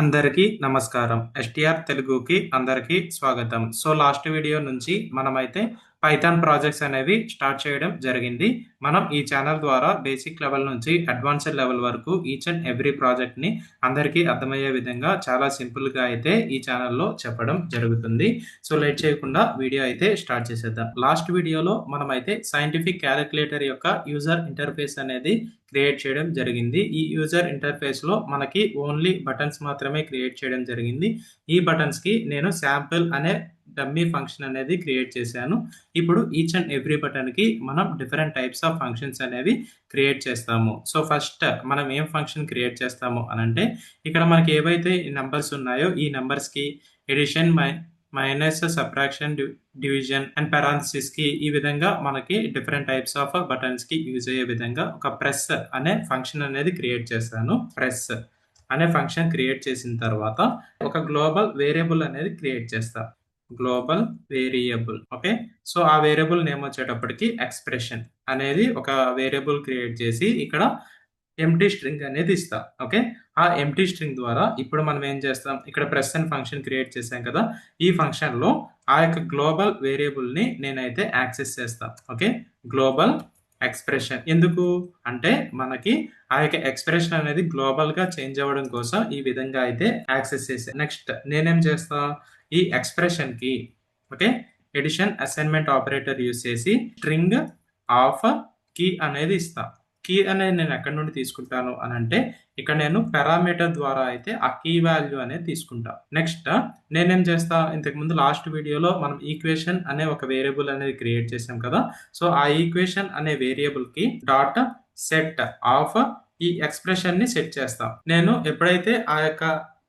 అందరికీ నమస్కారం. ఎస్‌టిఆర్ తెలుగుకి అందరికీ స్వాగతం. సో, లాస్ట్ వీడియో నుంచి మనమైతే పైథాన్ ప్రాజెక్ట్స్ అనేవి స్టార్ట్ చేయడం జరిగింది. మనం ఈ ఛానల్ ద్వారా బేసిక్ లెవెల్ నుంచి అడ్వాన్స్‌డ్ లెవెల్ వరకు ఈచ్ అండ్ ఎవ్రీ ప్రాజెక్ట్‌ని అందరికీ అర్థమయ్యే విధంగా చాలా సింపుల్‌గా అయితే ఈ ఛానల్‌లో చెప్పడం జరుగుతుంది. సో, లేట్ చేయకుండా వీడియో అయితే స్టార్ట్ చేసేద్దాం. లాస్ట్ వీడియోలో మనమైతే సైంటిఫిక్ క్యాలిక్యులేటర్ యొక్క యూజర్ ఇంటర్ఫేస్ అనేది క్రియేట్ చేయడం జరిగింది. ఈ యూజర్ ఇంటర్ఫేస్‌లో మనకి ఓన్లీ బటన్స్ మాత్రమే క్రియేట్ చేయడం జరిగింది. ఈ బటన్స్‌కి నేను శాంపిల్ అనే డమ్మీ ఫంక్షన్ అనేది క్రియేట్ చేశాను. ఇప్పుడు ఈచ్ అండ్ ఎవ్రీ బటన్‌కి మనం డిఫరెంట్ టైప్స్ ఆఫ్ ఫంక్షన్స్ అనేవి క్రియేట్ చేస్తాము. సో, ఫస్ట్ మనం ఏం ఫంక్షన్ క్రియేట్ చేస్తాము అనంటే, ఇక్కడ మనకి ఏవైతే నంబర్స్ ఉన్నాయో ఈ నంబర్స్‌కి addition, minus, subtraction, division and పారాంథసిస్‌కి ఈ విధంగా మనకి డిఫరెంట్ టైప్స్ ఆఫ్ బటన్స్‌కి యూజ్ అయ్యే విధంగా ఒక ప్రెస్ అనే ఫంక్షన్ అనేది క్రియేట్ చేశాను. ప్రెస్ అనే ఫంక్షన్ క్రియేట్ చేసిన తర్వాత ఒక గ్లోబల్ వేరియబుల్ అనేది క్రియేట్ చేస్తా. Global variable. ఓకే. సో, ఆ వేరియబుల్ నేమ్ వచ్చేటప్పటికి ఎక్స్‌ప్రెషన్ అనేది ఒక వేరియబుల్ క్రియేట్ చేసి ఇక్కడ ఎంప్టీ స్ట్రింగ్ అనేది ఇస్తా. ఓకే. ఆ ఎంప్టీ స్ట్రింగ్ ద్వారా ఇప్పుడు మనం ఏం చేస్తాం, ఇక్కడ ప్రెస్ అనే ఫంక్షన్ క్రియేట్ చేశాం కదా! ఈ ఫంక్షన్‌లో ఆ యొక్క గ్లోబల్ వేరియబుల్‌ని నేనైతే యాక్సెస్ చేస్తా. ఓకే. Global expression. ఎందుకు అంటే మనకి ఆ యొక్క ఎక్స్‌ప్రెషన్ అనేది గ్లోబల్‌గా చేంజ్ అవ్వడం కోసం ఈ విధంగా అయితే యాక్సెస్ చేశా. నెక్స్ట్ నేనేం చేస్తా, ఈ ఎక్స్‌ప్రెషన్‌కి okay. Addition assignment operator use చేసి స్ట్రింగ్ ఆఫ్ కీ అనేది ఇస్తా. కీ అనేది నేను ఎక్కడి నుండి తీసుకుంటాను అనంటే, ఇక్కడ నేను పారామీటర్ ద్వారా అయితే ఆ కీ వాల్యూ అనేది తీసుకుంటా. నెక్స్ట్ నేనేం చేస్తా, ఇంతకుముందు లాస్ట్ వీడియోలో మనం ఈక్వేషన్ అనే ఒక వేరియబుల్ అనేది క్రియేట్ చేసాం కదా! సో, ఆ ఈక్వేషన్ అనే వేరియబుల్‌కి డాట్ సెట్ ఆఫ్ ఈ ఎక్స్‌ప్రెషన్‌ని సెట్ చేస్తా. నేను ఎప్పుడైతే ఆ యొక్క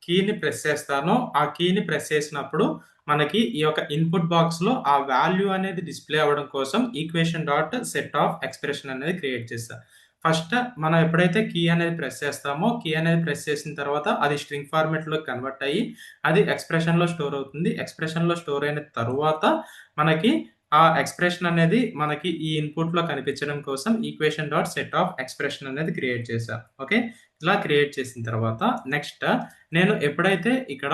కీని ప్రెస్ చేస్తానో, ఆ కీని ప్రెస్ చేసినప్పుడు మనకి ఈ యొక్క ఇన్‌పుట్ బాక్స్‌లో ఆ వాల్యూ అనేది డిస్‌ప్లే అవ్వడం కోసం equation dot set of expression అనేది క్రియేట్ చేశా. ఫస్ట్ మనం ఎప్పుడైతే కీ అనేది ప్రెస్ చేస్తామో, కీ అనేది ప్రెస్ చేసిన తర్వాత అది స్ట్రింగ్ ఫార్మాట్‌లోకి కన్వర్ట్ అయ్యి, అది ఎక్స్‌ప్రెషన్‌లో స్టోర్ అవుతుంది. ఎక్స్‌ప్రెషన్‌లో స్టోర్ అయిన తరువాత మనకి ఆ ఎక్స్‌ప్రెషన్ అనేది మనకి ఈ ఇన్‌పుట్‌లో కనిపించడం కోసం equation dot set of expression అనేది క్రియేట్ చేశా. ఓకే. ఇలా క్రియేట్ చేసిన తర్వాత నెక్స్ట్ నేను ఎప్పుడైతే ఇక్కడ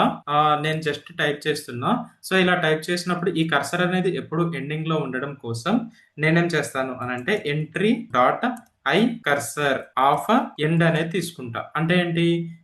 నేను జస్ట్ టైప్ చేస్తున్నా. సో, ఇలా టైప్ చేసినప్పుడు ఈ కర్సర్ అనేది ఎప్పుడు ఎండింగ్‌లో ఉండడం కోసం నేనేం చేస్తాను అనంటే entry dot I cursor of end అనేది తీసుకుంటా. అంటే ఏంటి?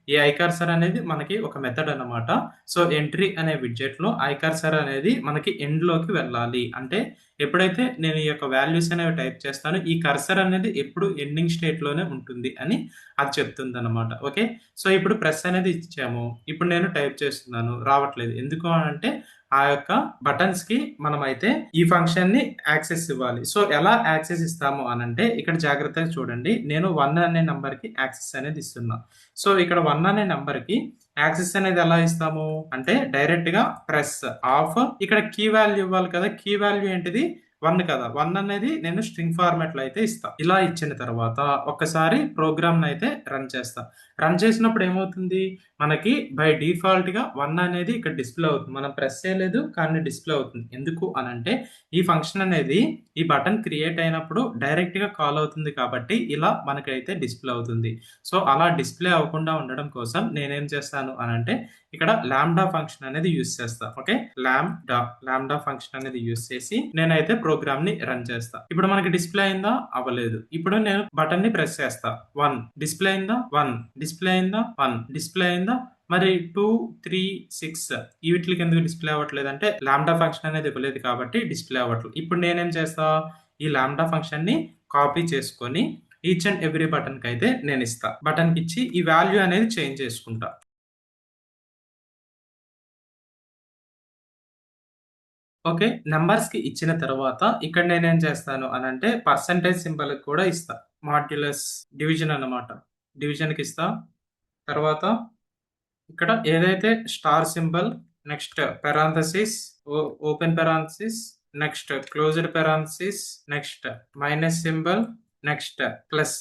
ఈ ఐ కర్సర్ అనేది మనకి ఒక మెథడ్ అన్నమాట. సో, ఎంట్రీ అనే విడ్జెట్‌లో ఐ కర్సర్ అనేది మనకి ఎండ్‌లోకి వెళ్ళాలి. అంటే ఎప్పుడైతే నేను ఈ యొక్క వాల్యూస్ అనేవి టైప్ చేస్తానో, ఈ కర్సర్ అనేది ఎప్పుడు ఎండింగ్ స్టేట్‌లోనే ఉంటుంది అని అది చెప్తుందన్నమాట. ఓకే. సో, ఇప్పుడు ప్రెస్ అనేది ఇచ్చాము. ఇప్పుడు నేను టైప్ చేస్తున్నాను. రావట్లేదు. ఎందుకు అనంటే ఆ యొక్క బటన్స్‌కి మనమైతే ఈ ఫంక్షన్‌ని యాక్సెస్ ఇవ్వాలి. సో, ఎలా యాక్సెస్ ఇస్తాము అనంటే ఇక్కడ జాగ్రత్తగా చూడండి. నేను 1 అనే నంబర్‌కి యాక్సెస్ అనేది ఇస్తున్నా. సో, ఇక్కడ 1 అనే నంబర్‌కి యాక్సెస్ అనేది ఎలా ఇస్తాము అంటే డైరెక్ట్‌గా ప్రెస్ ఆఫ్ ఇక్కడ కీ వాల్యూ ఇవ్వాలి కదా! కీ వాల్యూ ఏంటిది? 1 కదా! 1 అనేది నేను స్ట్రింగ్ ఫార్మాట్‌లో అయితే ఇస్తా. ఇలా ఇచ్చిన తర్వాత ఒక్కసారి ప్రోగ్రామ్‌నయితే రన్ చేస్తా. రన్ చేసినప్పుడు ఏమవుతుంది? మనకి బై డిఫాల్ట్‌గా 1 అనేది ఇక్కడ డిస్‌ప్లే అవుతుంది. మనం ప్రెస్ చేయలేదు కానీ డిస్‌ప్లే అవుతుంది. ఎందుకు అనంటే ఈ ఫంక్షన్ అనేది ఈ బటన్ క్రియేట్ అయినప్పుడు డైరెక్ట్‌గా కాల్ అవుతుంది కాబట్టి ఇలా మనకైతే డిస్‌ప్లే అవుతుంది. సో, అలా డిస్‌ప్లే అవ్వకుండా ఉండడం కోసం నేనేం చేస్తాను అనంటే ఇక్కడ లాంబ్డా ఫంక్షన్ అనేది యూజ్ చేస్తా. ఓకే. లాంబ్డా ఫంక్షన్ అనేది యూజ్ చేసి నేనైతే ప్రోగ్రామ్‌ని రన్ చేస్తా. ఇప్పుడు మనకి డిస్‌ప్లే అయిందా? అవ్వలేదు. ఇప్పుడు నేను బటన్‌ని ప్రెస్ చేస్తా. 1 డిస్‌ప్లే అయిందా? 1 డిస్‌ప్లే అయిందా? 1 డిస్‌ప్లే అయిందా? మరి 2, 3, 6 వీటిలకి ఎందుకు డిస్‌ప్లే అవ్వట్లేదంటే లాంబ్డా ఫంక్షన్ అనేది ఇవ్వలేదు కాబట్టి డిస్‌ప్లే అవ్వట్లేదు. ఇప్పుడు నేనేం చేస్తా? ఈ లాంబ్డా ఫంక్షన్‌ని కాపీ చేసుకొని ఈచ్ అండ్ ఎవ్రీ బటన్‌కైతే నేనిస్తా. బటన్‌కిచ్చి ఈ వాల్యూ అనేది చేంజ్ చేసుకుంటా. ఓకే. నంబర్స్‌కి ఇచ్చిన తర్వాత ఇక్కడ నేనేం చేస్తాను అనంటే పర్సెంటేజ్ సింబల్‌కి కూడా ఇస్తా. మాడ్యులస్ డివిజన్ అన్నమాట. డివిజన్‌కిస్తా. తర్వాత ఇక్కడ ఏదైతే star symbol, next parenthesis, open parenthesis, next closed parenthesis, next minus symbol, next plus,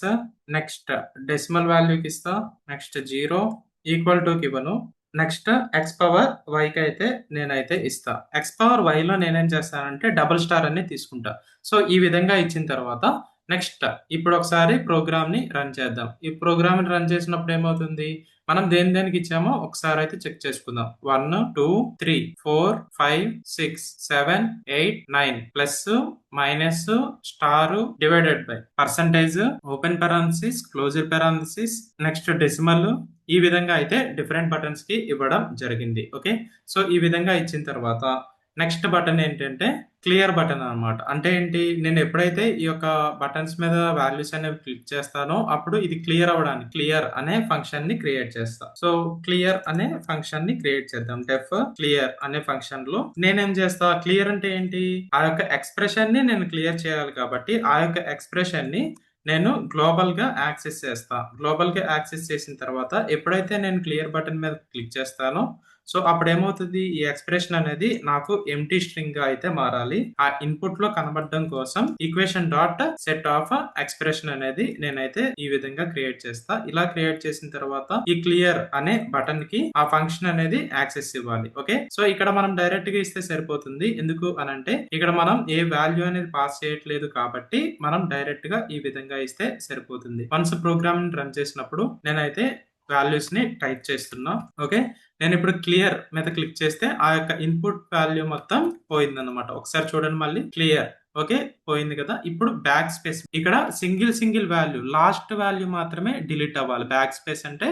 next decimal వాల్యూకిస్తా, నెక్స్ట్ 0 ఈక్వల్ టూకి ఇవ్వను. నెక్స్ట్ ఎక్స్ పవర్ వైకైతే నేనైతే ఇస్తా. ఎక్స్ పవర్ వైలో నేనేం చేస్తానంటే డబుల్ స్టార్ అనేది తీసుకుంటా. సో, ఈ విధంగా ఇచ్చిన తర్వాత నెక్స్ట్ ఇప్పుడు ఒకసారి ప్రోగ్రామ్‌ని రన్ చేద్దాం. ఈ ప్రోగ్రామ్‌ని రన్ చేసినప్పుడు ఏమవుతుంది? మనం దేనికి ఇచ్చామో ఒకసారి అయితే చెక్ చేసుకుందాం. 1, 2, 3, 4, 5, 6, 7, 8, 9 plus, minus, star, divided by, percentage, open parenthesis, closed parenthesis, next decimal, ఈ విధంగా అయితే డిఫరెంట్ బటన్స్‌కి ఇవ్వడం జరిగింది. ఓకే. సో, ఈ విధంగా ఇచ్చిన తర్వాత నెక్స్ట్ బటన్ ఏంటంటే క్లియర్ బటన్ అన్నమాట. అంటే ఏంటి? నేను ఎప్పుడైతే ఈ యొక్క బటన్స్ మీద వాల్యూస్ అనేవి క్లిక్ చేస్తానో అప్పుడు ఇది క్లియర్ అవ్వడానికి క్లియర్ అనే ఫంక్షన్‌ని క్రియేట్ చేస్తా. సో, క్లియర్ అనే ఫంక్షన్‌ని క్రియేట్ చేద్దాం. డెఫ్ క్లియర్ అనే ఫంక్షన్‌లో నేనేం చేస్తా? క్లియర్ అంటే ఏంటి? ఆ యొక్క ఎక్స్‌ప్రెషన్‌ని నేను క్లియర్ చేయాలి కాబట్టి ఆ యొక్క ఎక్స్‌ప్రెషన్‌ని నేను గ్లోబల్‌గా యాక్సెస్ చేస్తా. గ్లోబల్‌గా యాక్సెస్ చేసిన తర్వాత ఎప్పుడైతే నేను క్లియర్ బటన్ మీద క్లిక్ చేస్తానో సో, అప్పుడేమవుతది? ఈ ఎక్స్‌ప్రెషన్ అనేది నాకు ఎంప్టీ స్ట్రింగ్‌గా అయితే మారాలి. ఆ ఇన్‌పుట్‌లో కనబడడం కోసం equation dot set of expression అనేది నేనైతే ఈ విధంగా క్రియేట్ చేస్తా. ఇలా క్రియేట్ చేసిన తర్వాత ఈ క్లియర్ అనే బటన్‌కి ఆ ఫంక్షన్ అనేది యాక్సెస్ ఇవ్వాలి. ఓకే. సో, ఇక్కడ మనం డైరెక్ట్‌గా ఇస్తే సరిపోతుంది. ఎందుకు అనంటే ఇక్కడ మనం ఏ వాల్యూ అనేది పాస్ చేయట్లేదు కాబట్టి మనం డైరెక్ట్‌గా ఈ విధంగా ఇస్తే సరిపోతుంది. వన్స్ ప్రోగ్రామ్‌ని రన్ చేసినప్పుడు నేనైతే వాల్యూస్‌ని టైప్ చేస్తున్నా. ఓకే. నేనిప్పుడు క్లియర్ మీద క్లిక్ చేస్తే ఆ యొక్క ఇన్‌పుట్ వాల్యూ మొత్తం పోయిందన్నమాట. ఒకసారి చూడండి మళ్ళీ క్లియర్. ఓకే. పోయింది కదా! ఇప్పుడు బ్యాక్ స్పేస్ ఇక్కడ సింగిల్ వాల్యూ లాస్ట్ వాల్యూ మాత్రమే డిలీట్ అవ్వాలి. బ్యాక్ స్పేస్ అంటే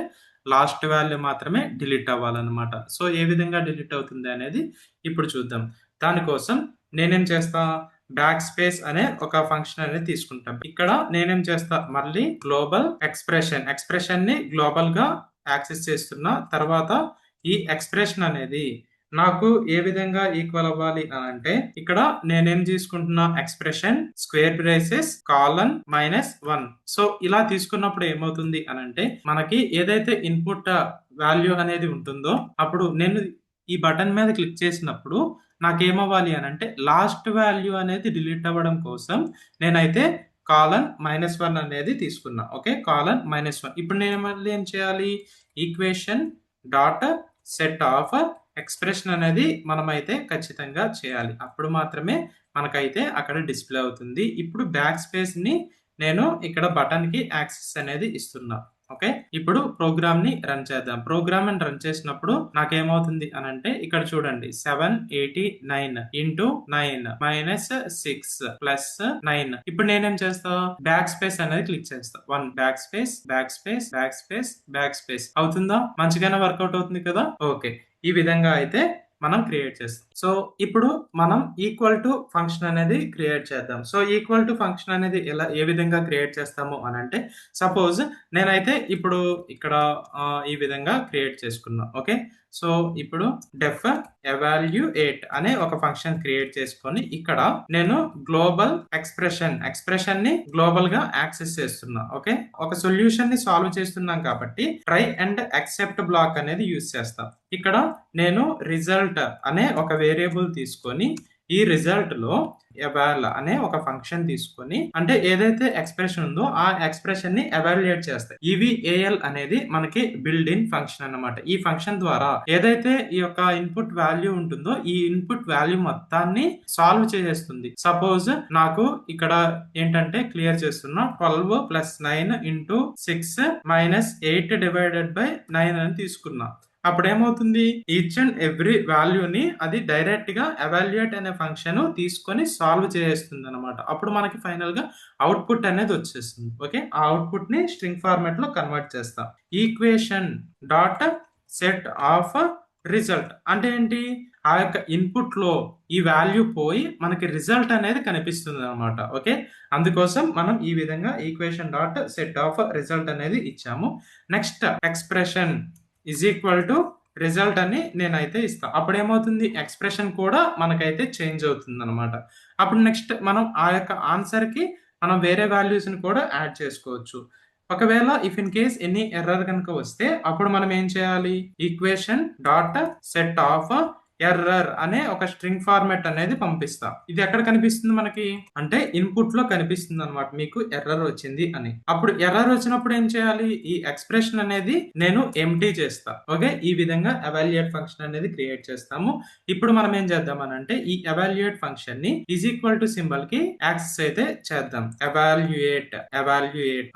లాస్ట్ వాల్యూ మాత్రమే డిలీట్ అవ్వాలన్నమాట. సో, ఏ విధంగా డిలీట్ అవుతుంది అనేది ఇప్పుడు చూద్దాం. దానికోసం నేనేం చేస్తా? బ్యాక్ స్పేస్ అనే ఒక ఫంక్షన్ అనేది తీసుకుంటాం. ఇక్కడ నేనేం చేస్తా? మళ్ళీ గ్లోబల్ ఎక్స్‌ప్రెషన్‌ని గ్లోబల్‌గా యాక్సెస్ చేస్తున్నా. తర్వాత ఈ ఎక్స్‌ప్రెషన్ అనేది నాకు ఏ విధంగా ఈక్వల్ అవ్వాలి అనంటే ఇక్కడ నేనేం తీసుకుంటున్నా expression square braces colon -1. So, ఇలా తీసుకున్నప్పుడు ఏమవుతుంది అనంటే మనకి ఏదైతే ఇన్‌పుట్ వాల్యూ అనేది ఉంటుందో అప్పుడు నేను ఈ బటన్ మీద క్లిక్ చేసినప్పుడు నాకేమవ్వాలి అనంటే లాస్ట్ వాల్యూ అనేది డిలీట్ అవ్వడం కోసం నేనైతే కోలన్ -1 అనేది తీసుకున్నా. ఓకే. కోలన్ -1. ఇప్పుడు నేను మళ్ళీ ఏం చేయాలి? Equation dot set of expression అనేది మనమైతే ఖచ్చితంగా చేయాలి. అప్పుడు మాత్రమే మనకైతే అక్కడ డిస్‌ప్లే అవుతుంది. ఇప్పుడు బ్యాక్ స్పేస్‌ని నేను ఇక్కడ బటన్‌కి యాక్సెస్ అనేది ఇస్తున్నా. ఓకే. ఇప్పుడు ప్రోగ్రామ్‌ని రన్ చేద్దాం. ప్రోగ్రామ్‌ని రన్ చేసినప్పుడు నాకేమవుతుంది అనంటే ఇక్కడ చూడండి 789 ఇంటూ 9 -6 ప్లస్ 9. ఇప్పుడు నేనేం చేస్తా? బ్యాక్ స్పేస్ అనేది క్లిక్ చేస్తా. 1 back space, back space, back space, back space. అవుతుందా? మంచిగానే వర్కౌట్ అవుతుంది కదా! ఓకే. ఈ విధంగా అయితే మనం క్రియేట్ చేస్తాం. సో, ఇప్పుడు మనం ఈక్వల్ టు ఫంక్షన్ అనేది క్రియేట్ చేద్దాం. సో, ఈక్వల్ టు ఫంక్షన్ అనేది ఏ విధంగా క్రియేట్ చేస్తాము అనంటే సపోజ్ నేనైతే ఇప్పుడు ఇక్కడ ఈ విధంగా క్రియేట్ చేసుకున్నా. ఓకే. సో, ఇప్పుడు డెఫ్ ఎవాల్యుయేట్ అనే ఒక ఫంక్షన్ క్రియేట్ చేసుకొని ఇక్కడ నేను గ్లోబల్ ఎక్స్‌ప్రెషన్‌ని గ్లోబల్‌గా యాక్సెస్ చేస్తున్నా. ఓకే. ఒక సొల్యూషన్‌ని సాల్వ్ చేస్తున్నాం కాబట్టి ట్రై అండ్ యాక్సెప్ట్ బ్లాక్ అనేది యూజ్ చేస్తా. ఇక్కడ నేను రిజల్ట్ అనే ఒక వేరియబుల్ తీసుకొని ఈ రిజల్ట్‌లో ఎవాల్ అనే ఒక ఫంక్షన్ తీసుకొని అంటే ఏదైతే ఎక్స్‌ప్రెషన్ ఉందో ఆ ఎక్స్‌ప్రెషన్‌ని ఎవాల్యుయేట్ చేస్తాయి. ఈవీఏఎల్ అనేది మనకి బిల్డ్ ఇన్ ఫంక్షన్ అన్నమాట. ఈ ఫంక్షన్ ద్వారా ఏదైతే ఈ యొక్క ఇన్‌పుట్ వాల్యూ ఉంటుందో ఈ ఇన్‌పుట్ వాల్యూ మొత్తాన్ని సాల్వ్ చేసేస్తుంది. సపోజ్ నాకు ఇక్కడ ఏంటంటే క్లియర్ చేస్తున్నా 12 + 9 * 6 - 8 డివైడెడ్ బై 9 అని తీసుకున్నా. అప్పుడేమవుతుంది? ఈచ్ అండ్ ఎవ్రీ వాల్యూని అది డైరెక్ట్‌గా ఎవాల్యుయేట్ అనే ఫంక్షన్ తీసుకొని సాల్వ్ చేసేస్తుందన్నమాట. అప్పుడు మనకి ఫైనల్‌గా అవుట్‌పుట్ అనేది వచ్చేస్తుంది. ఓకే. ఆ అవుట్‌పుట్‌ని స్ట్రింగ్ ఫార్మాట్‌లో కన్వర్ట్ చేస్తాం. Equation dot set of result అంటే ఏంటి? ఆ యొక్క ఇన్‌పుట్‌లో ఈ వాల్యూ పోయి మనకి రిజల్ట్ అనేది కనిపిస్తుందన్నమాట. ఓకే. అందుకోసం మనం ఈ విధంగా equation dot set of result అనేది ఇచ్చాము. Next expression is equal to result అని నేనైతే ఇస్తా. అప్పుడేమవుతుంది? ఎక్స్‌ప్రెషన్ కూడా మనకైతే చేంజ్ అవుతుందన్నమాట. అప్పుడు నెక్స్ట్ మనం ఆ యొక్క ఆన్సర్‌కి మనం వేరే వాల్యూస్‌ని కూడా యాడ్ చేసుకోవచ్చు. ఒకవేళ ఇఫ్ ఇన్ కేస్ ఎర్రర్ గనుక వస్తే అప్పుడు మనం ఏం చేయాలి? Equation dot set of error అనే ఒక స్ట్రింగ్ ఫార్మాట్ అనేది పంపిస్తా. ఇది ఎక్కడ కనిపిస్తుంది మనకి అంటే ఇన్పుట్ లో కనిపిస్తుంది అనమాట, మీకు ఎర్రర్ వచ్చింది అని. అప్పుడు ఎర్రర్ వచ్చినప్పుడు ఏం చేయాలి, ఈ ఎక్స్ప్రెషన్ అనేది నేను ఎంప్టీ చేస్తా. ఓకే, ఈ విధంగా ఎవాల్యుయేట్ ఫంక్షన్ అనేది క్రియేట్ చేస్తాము. ఇప్పుడు మనం ఏం చేద్దాం అని అంటే ఈ ఎవాల్యుయేట్ ఫంక్షన్ ని ఈజ్ ఈక్వల్ టు సింబల్ కి యాక్సెస్ అయితే చేద్దాం. Evaluate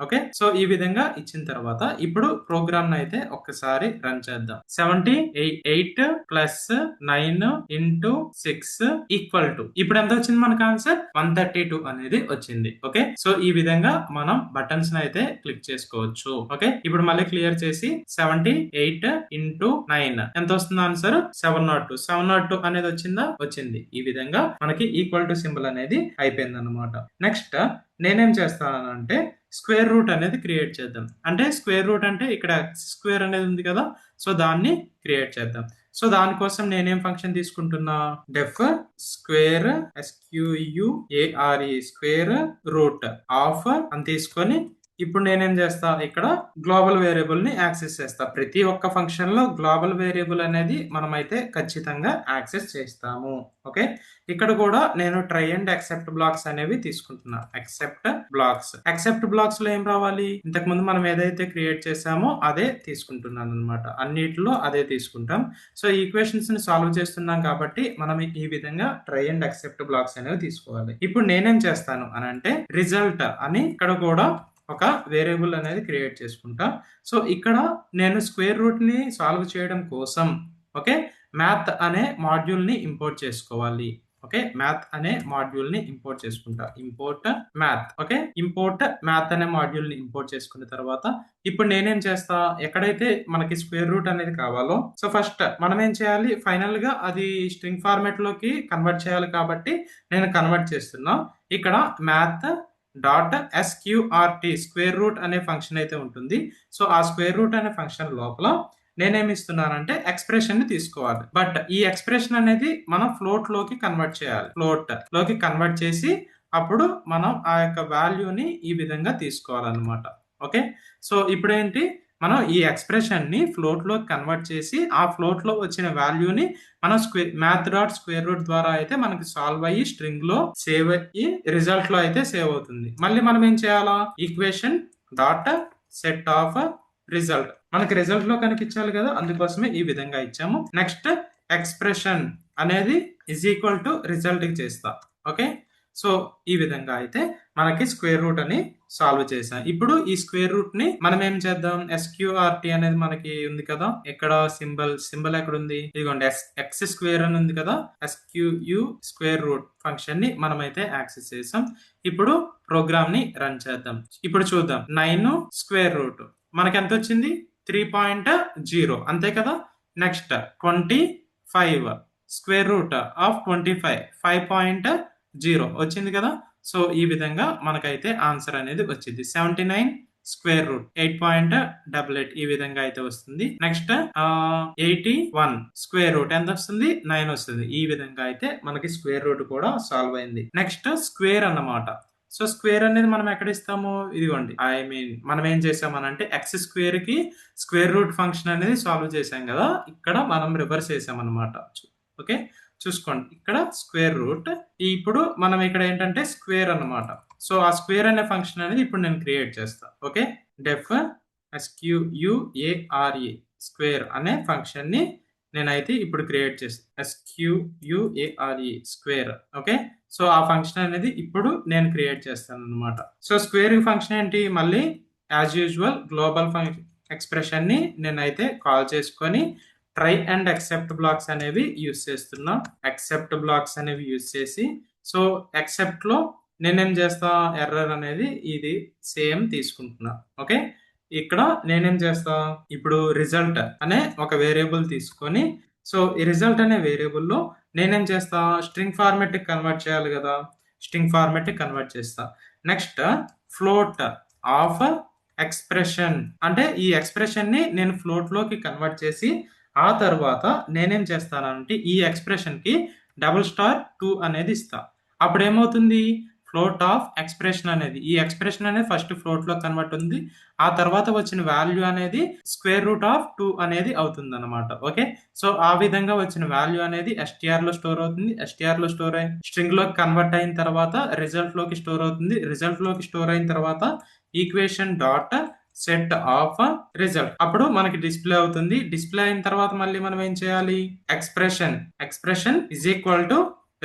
okay. సో ఈ విధంగా ఇచ్చిన తర్వాత ఇప్పుడు ప్రోగ్రామ్ అయితే ఒక్కసారి రన్ చేద్దాం. 78 ప్లస్ 9 ఇంటూ 6 ఈక్వల్ టు, ఇప్పుడు ఎంత వచ్చింది మనకు ఆన్సర్ 132 అనేది వచ్చింది. ఓకే, సో ఈ విధంగా మనం బటన్స్ అయితే క్లిక్ చేసుకోవచ్చు. ఓకే, ఇప్పుడు మళ్ళీ క్లియర్ చేసి 78 ఇంటూ 9 ఎంత వస్తుంది ఆన్సర్ 702 అనేది వచ్చిందా, వచ్చింది. ఈ విధంగా మనకి ఈక్వల్ టు సింబల్ అనేది అయిపోయింది అనమాట. నెక్స్ట్ నేనేం చేస్తానంటే స్క్వేర్ రూట్ అనేది క్రియేట్ చేద్దాం. అంటే స్క్వేర్ రూట్ అంటే ఇక్కడ స్క్వేర్ అనేది ఉంది కదా, సో దాన్ని క్రియేట్ చేద్దాం. సో దానికోసం నేనేం ఫంక్షన్ తీసుకుంటున్నా, def square SQUARE square root of అని తీసుకొని ఇప్పుడు నేనేం చేస్తా, ఇక్కడ గ్లోబల్ వేరియబుల్ ని యాక్సెస్ చేస్తా. ప్రతి ఒక్క ఫంక్షన్ లో గ్లోబల్ వేరియబుల్ అనేది మనమైతే ఖచ్చితంగా యాక్సెస్ చేస్తాము. ఓకే, ఇక్కడ కూడా నేను ట్రై అండ్ యాక్సెప్ట్ బ్లాక్స్ అనేవి తీసుకుంటున్నా. యాక్సెప్ట్ బ్లాక్స్ లో ఏం రావాలి, ఇంతకు ముందు మనం ఏదైతే క్రియేట్ చేసామో అదే తీసుకుంటున్నాను అనమాట. అన్నిటిలో అదే తీసుకుంటాం. సో ఈక్వేషన్స్ ని సాల్వ్ చేస్తున్నాం కాబట్టి మనం ఈ విధంగా ట్రై అండ్ యాక్సెప్ట్ బ్లాక్స్ అనేవి తీసుకోవాలి. ఇప్పుడు నేనేం చేస్తాను అని అంటే రిజల్ట్ అని ఇక్కడ కూడా ఒక వేరియబుల్ అనేది క్రియేట్ చేసుకుంటా. సో ఇక్కడ నేను స్క్వేర్ రూట్ ని సాల్వ్ చేయడం కోసం ఓకే మ్యాథ్ అనే మాడ్యూల్ ని ఇంపోర్ట్ చేసుకోవాలి. ఓకే, మ్యాథ్ అనే మాడ్యూల్ ని ఇంపోర్ట్ చేసుకుంటా. Import math. Okay, import math అనే మాడ్యూల్ ని ఇంపోర్ట్ చేసుకున్న తర్వాత ఇప్పుడు నేనేం చేస్తా, ఎక్కడైతే మనకి స్క్వేర్ రూట్ అనేది కావాలో సో ఫస్ట్ మనం ఏం చేయాలి, ఫైనల్ గా అది స్ట్రింగ్ ఫార్మాట్ లోకి కన్వర్ట్ చేయాలి కాబట్టి నేను కన్వర్ట్ చేస్తున్నా. ఇక్కడ math dot SQRT square root అనే ఫంక్షన్ అయితే ఉంటుంది. సో ఆ స్క్వేర్ రూట్ అనే ఫంక్షన్ లోపల నేనేమి ఇస్తున్నానంటే ఎక్స్ప్రెషన్ ని తీసుకోవాలి. బట్ ఈ ఎక్స్ప్రెషన్ అనేది మనం ఫ్లోట్ లోకి కన్వర్ట్ చేయాలి. ఫ్లోట్ లోకి కన్వర్ట్ చేసి అప్పుడు మనం ఆ యొక్క వాల్యూని ఈ విధంగా తీసుకోవాలన్నమాట. ఓకే, సో ఇప్పుడు ఏంటి, మనం ఈ ఎక్స్ప్రెషన్ ని ఫ్లోట్ లో కన్వర్ట్ చేసి ఆ ఫ్లోట్ లో వచ్చిన వాల్యూని మనం మ్యాథ్ డాట్ స్క్వేర్ రూట్ ద్వారా అయితే మనకి సాల్వ్ అయ్యి స్ట్రింగ్ లో సేవ్ అయ్యి రిజల్ట్ లో అయితే సేవ్ అవుతుంది. మళ్ళీ మనం ఏం చేయాలా, equation dot set of result మనకి రిజల్ట్ లో కనిపించాలి కదా, అందుకోసమే ఈ విధంగా ఇచ్చాము. నెక్స్ట్ ఎక్స్ప్రెషన్ అనేది ఇజ్ ఈక్వల్ టు రిజల్ట్ కి చేస్తా. ఓకే, సో ఈ విధంగా అయితే మనకి స్క్వేర్ రూట్ అని సాల్వ్ చేసాం. ఇప్పుడు ఈ స్క్వేర్ రూట్ ని మనం ఏం చేద్దాం, SQRT అనేది మనకి ఉంది కదా, ఇక్కడ సింబల్ ఎక్కడ ఉంది, ఇదిగోండి ఎక్స్ స్క్వేర్ అని ఉంది కదా, SQU స్క్వేర్ రూట్ ఫంక్షన్ ని మనమైతే యాక్సెస్ చేసాం. ఇప్పుడు ప్రోగ్రామ్ ని రన్ చేద్దాం. ఇప్పుడు చూద్దాం, 9 స్క్వేర్ రూట్ మనకి ఎంత వచ్చింది 3.0 అంతే కదా. నెక్స్ట్ 25 స్క్వేర్ రూట్ ఆఫ్ 25 5.0 వచ్చింది కదా. సో ఈ విధంగా మనకైతే ఆన్సర్ అనేది వచ్చింది. 79 స్క్వేర్ రూట్ 8.88 ఈ విధంగా అయితే వస్తుంది. నెక్స్ట్ 81 స్క్వేర్ రూట్ ఎంత వస్తుంది 9 వస్తుంది. ఈ విధంగా అయితే మనకి స్క్వేర్ రూట్ కూడా సాల్వ్ అయింది. నెక్స్ట్ స్క్వేర్ అన్నమాట. సో స్క్వేర్ అనేది మనం ఎక్కడ ఇస్తాము, ఇదిగోండి మనం ఏం చేసామనంటే ఎక్స్ స్క్వేర్ కి స్క్వేర్ రూట్ ఫంక్షన్ అనేది సాల్వ్ చేసాం కదా, ఇక్కడ మనం రివర్స్ చేసామన్నమాట. ఓకే, చూసుకోండి ఇక్కడ స్క్వేర్ రూట్, ఇప్పుడు మనం ఇక్కడ ఏంటంటే స్క్వేర్ అన్నమాట. సో ఆ స్క్వేర్ అనే ఫంక్షన్ అనేది ఇప్పుడు నేను క్రియేట్ చేస్తా. ఓకే, డెఫ్ SQUARE స్క్వేర్ అనే ఫంక్షన్ ని నేనైతే ఇప్పుడు క్రియేట్ చేస్తాను. SQUARE square. ఓకే, సో ఆ ఫంక్షన్ అనేది ఇప్పుడు నేను క్రియేట్ చేస్తాను అనమాట. సో స్క్వేర్ ఫంక్షన్ ఏంటి, మళ్ళీ యాజ్ యూజువల్ గ్లోబల్ ఎక్స్ప్రెషన్ ని నేనైతే కాల్ చేసుకొని ట్రై అండ్ యాక్సెప్ట్ బ్లాక్స్ అనేవి యూజ్ చేస్తున్నా. యాక్సెప్ట్ బ్లాక్స్ అనేవి యూజ్ చేసి సో యాక్సెప్ట్ లో నేనేం చేస్తా, ఎర్రర్ అనేది ఇది సేమ్ తీసుకుంటున్నా. ఓకే, ఇక్కడ నేనేం చేస్తా, ఇప్పుడు రిజల్ట్ అనే ఒక వేరియబుల్ తీసుకొని సో ఈ రిజల్ట్ అనే వేరియబుల్లో నేనేం చేస్తా, స్ట్రింగ్ ఫార్మాట్ కన్వర్ట్ చేయాలి కదా, స్ట్రింగ్ ఫార్మాట్ కన్వర్ట్ చేస్తా. నెక్స్ట్ ఫ్లోట్ ఆఫ్ ఎక్స్ప్రెషన్ అంటే ఈ ఎక్స్ప్రెషన్ ని నేను ఫ్లోట్ లోకి కన్వర్ట్ చేసి ఆ తర్వాత నేనేం చేస్తానంటే ఈ ఎక్స్ప్రెషన్ కి $2 అనేది ఇస్తా. అప్పుడు ఏమవుతుంది, ఫ్లోట్ ఆఫ్ ఎక్స్ప్రెషన్ అనేది, ఈ ఎక్స్ప్రెషన్ అనేది ఫస్ట్ ఫ్లోట్ లో కన్వర్ట్ ఉంది, ఆ తర్వాత వచ్చిన వాల్యూ అనేది స్క్వేర్ రూట్ ఆఫ్ 2 అనేది అవుతుంది అనమాట. ఓకే, సో ఆ విధంగా వచ్చిన వాల్యూ అనేది ఎస్టిఆర్ లో స్టోర్ అవుతుంది. ఎస్టిఆర్ లో స్టోర్ అయి స్ట్రింగ్ లోకి కన్వర్ట్ అయిన తర్వాత రిజల్ట్ లోకి స్టోర్ అవుతుంది. రిజల్ట్ లోకి స్టోర్ అయిన తర్వాత equation dot set of result అప్పుడు మనకి డిస్ప్లే అవుతుంది. డిస్ప్లే అయిన తర్వాత మళ్ళీ మనం ఏం చేయాలి, expression is equal to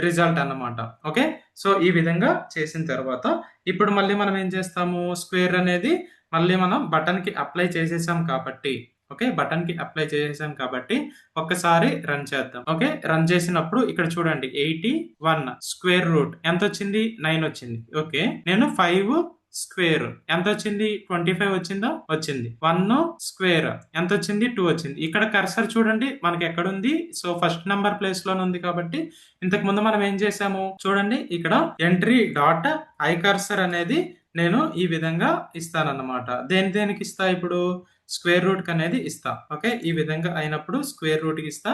result అన్నమాట. ఓకే, సో ఈ విధంగా చేసిన తర్వాత ఇప్పుడు మళ్ళీ మనం ఏం చేస్తాము, స్క్వేర్ అనేది మళ్ళీ మనం బటన్ కి అప్లై చేసేసాం కాబట్టి, ఓకే, బటన్ కి అప్లై చేసేసాం కాబట్టి ఒక్కసారి రన్ చేద్దాం. ఓకే, రన్ చేసినప్పుడు ఇక్కడ చూడండి 81 స్క్వేర్ రూట్ ఎంత వచ్చింది, 9 వచ్చింది. ఓకే, నేను 5 స్క్వేర్ ఎంత వచ్చింది, 25 వచ్చిందా, వచ్చింది. 1 స్క్వేర్ ఎంత వచ్చింది, 2 వచ్చింది. ఇక్కడ కర్సర్ చూడండి మనకి ఎక్కడ ఉంది, సో ఫస్ట్ నంబర్ ప్లేస్ లోనే ఉంది కాబట్టి ఇంతకు ముందు మనం ఏం చేసాము చూడండి, ఇక్కడ ఎంట్రీ డాట్ ఐ కర్సర్ అనేది నేను ఈ విధంగా ఇస్తానన్నమాట. దేనికి ఇస్తా, ఇప్పుడు స్క్వేర్ రూట్ కి అనేది ఇస్తా. ఓకే, ఈ విధంగా అయినప్పుడు స్క్వేర్ రూట్ కి ఇస్తా,